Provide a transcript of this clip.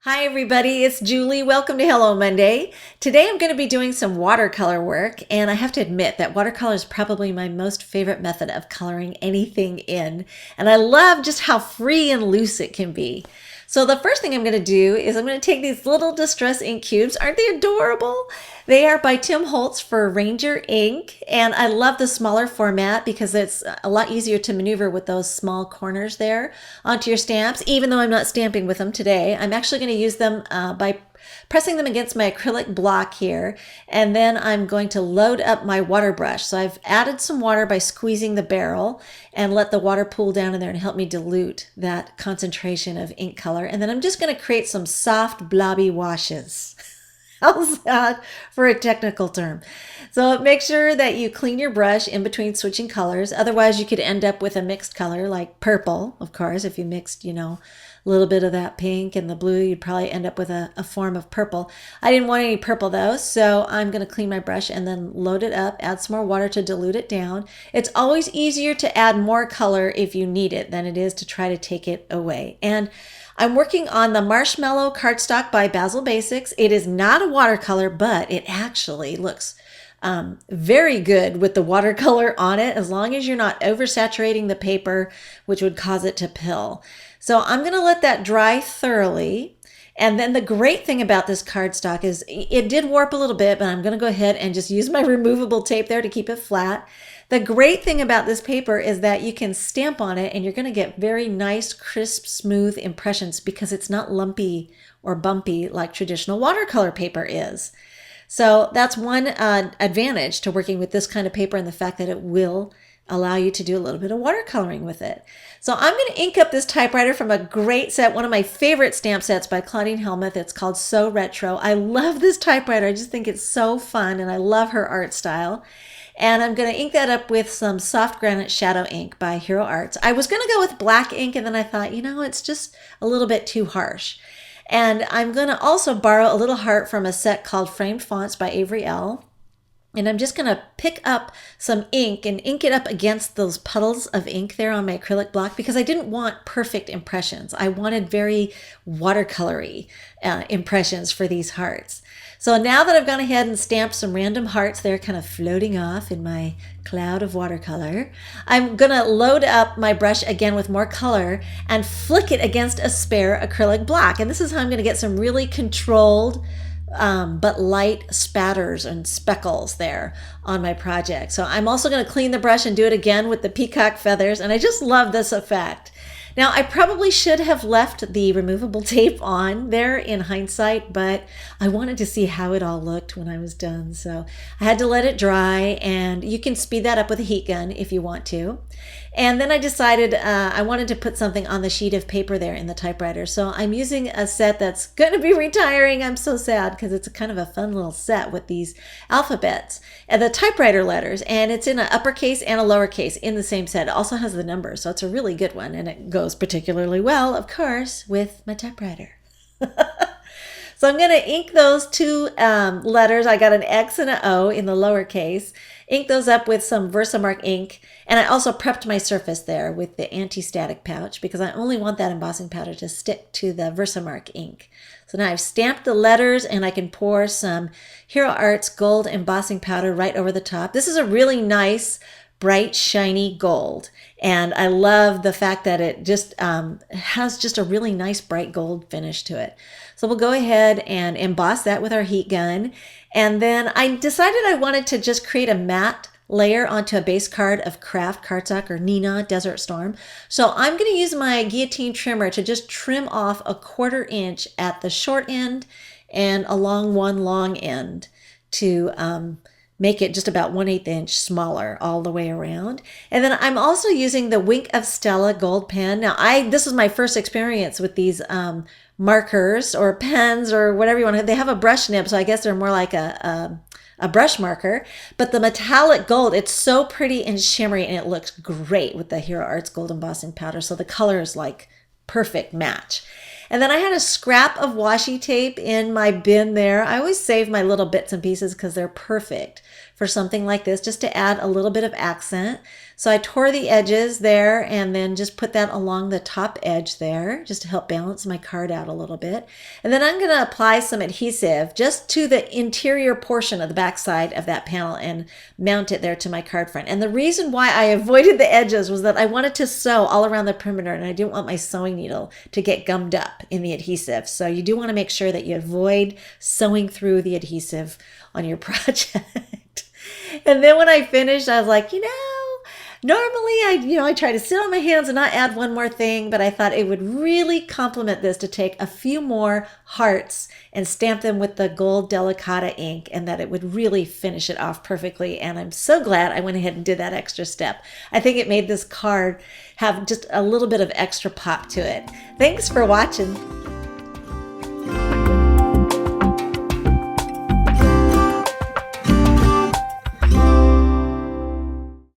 Hi everybody, it's Julie. Welcome to Hello Monday. Today I'm going to be doing some watercolor work, and I have to admit that watercolor is probably my most favorite method of coloring anything in, and I love just how free and loose it can be. So the first thing I'm going to do is I'm going to take these little Distress ink cubes. Aren't they adorable? They are by Tim Holtz for Ranger ink, and I love the smaller format because it's a lot easier to maneuver with those small corners there onto your stamps. Even though I'm not stamping with them today, I'm actually going to use them by pressing them against my acrylic block here, and then I'm going to load up my water brush. So I've added some water by squeezing the barrel and let the water pool down in there and help me dilute that concentration of ink color. And then I'm just going to create some soft blobby washes. How's that for a technical term? So make sure that you clean your brush in between switching colors. Otherwise, you could end up with a mixed color like purple, of course. If you mixed, a little bit of that pink and the blue, you'd probably end up with a form of purple. I didn't want any purple though, so I'm going to clean my brush and then load it up, add some more water to dilute it down. It's always easier to add more color if you need it than it is to try to take it away. And I'm working on the Marshmallow cardstock by Basil Basics. It is not a watercolor, but it actually looks very good with the watercolor on it, as long as you're not oversaturating the paper, which would cause it to pill. So I'm going to let that dry thoroughly. And then the great thing about this cardstock is it did warp a little bit, but I'm going to go ahead and just use my removable tape there to keep it flat. The great thing about this paper is that you can stamp on it and you're going to get very nice, crisp, smooth impressions because it's not lumpy or bumpy like traditional watercolor paper is. So that's one advantage to working with this kind of paper, and the fact that it will allow you to do a little bit of watercoloring with it. So I'm going to ink up this typewriter from a great set, one of my favorite stamp sets by Claudine Helmuth. It's called So Retro. I love this typewriter. I just think it's so fun, and I love her art style. And I'm going to ink that up with some soft granite shadow ink by Hero Arts. I was going to go with black ink, and then I thought, it's just a little bit too harsh. And I'm going to also borrow a little heart from a set called Framed Fonts by Avery L. And I'm just going to pick up some ink and ink it up against those puddles of ink there on my acrylic block, because I didn't want perfect impressions. I wanted very watercolory impressions for these hearts. So now that I've gone ahead and stamped some random hearts there kind of floating off in my cloud of watercolor, I'm going to load up my brush again with more color and flick it against a spare acrylic block. And this is how I'm going to get some really controlled but light spatters and speckles there on my project. So I'm also going to clean the brush and do it again with the peacock feathers, and I just love this effect. Now, I probably should have left the removable tape on there in hindsight, but I wanted to see how it all looked when I was done. So I had to let it dry, and you can speed that up with a heat gun if you want to. And then I decided I wanted to put something on the sheet of paper there in the typewriter. So I'm using a set that's going to be retiring. I'm so sad because it's kind of a fun little set with these alphabets and the typewriter letters. And it's in an uppercase and a lowercase in the same set. It also has the numbers, so it's a really good one. And it goes particularly well, of course, with my typewriter. So I'm going to ink those two letters. I got an X and an O in the lowercase. Ink those up with some Versamark ink. And I also prepped my surface there with the anti-static pouch because I only want that embossing powder to stick to the Versamark ink. So now I've stamped the letters, and I can pour some Hero Arts gold embossing powder right over the top. This is a really nice, bright, shiny gold. And I love the fact that it just has just a really nice, bright gold finish to it. So we'll go ahead and emboss that with our heat gun. And then I decided I wanted to just create a matte layer onto a base card of Craft cardstock or Nina Desert Storm. So I'm going to use my guillotine trimmer to just trim off a 1/4 inch at the short end and along one long end to make it just about 1/8 inch smaller all the way around. And then I'm also using the Wink of Stella gold pen. Now this was my first experience with these markers or pens or whatever you want to. They have a brush nib, so I guess they're more like a brush marker. But the metallic gold, it's so pretty and shimmery, and it looks great with the Hero Arts gold embossing powder. So the color is like perfect match. And then I had a scrap of washi tape in my bin there. I always save my little bits and pieces because they're perfect for something like this, just to add a little bit of accent. So I tore the edges there and then just put that along the top edge there just to help balance my card out a little bit. And then I'm going to apply some adhesive just to the interior portion of the back side of that panel and mount it there to my card front. And the reason why I avoided the edges was that I wanted to sew all around the perimeter and I didn't want my sewing needle to get gummed up in the adhesive. So you do want to make sure that you avoid sewing through the adhesive on your project. And then when I finished, I was like, normally I try to sit on my hands and not add one more thing, but I thought it would really complement this to take a few more hearts and stamp them with the gold Delicata ink, and that it would really finish it off perfectly. And I'm so glad I went ahead and did that extra step. I think it made this card have just a little bit of extra pop to it. Thanks for watching.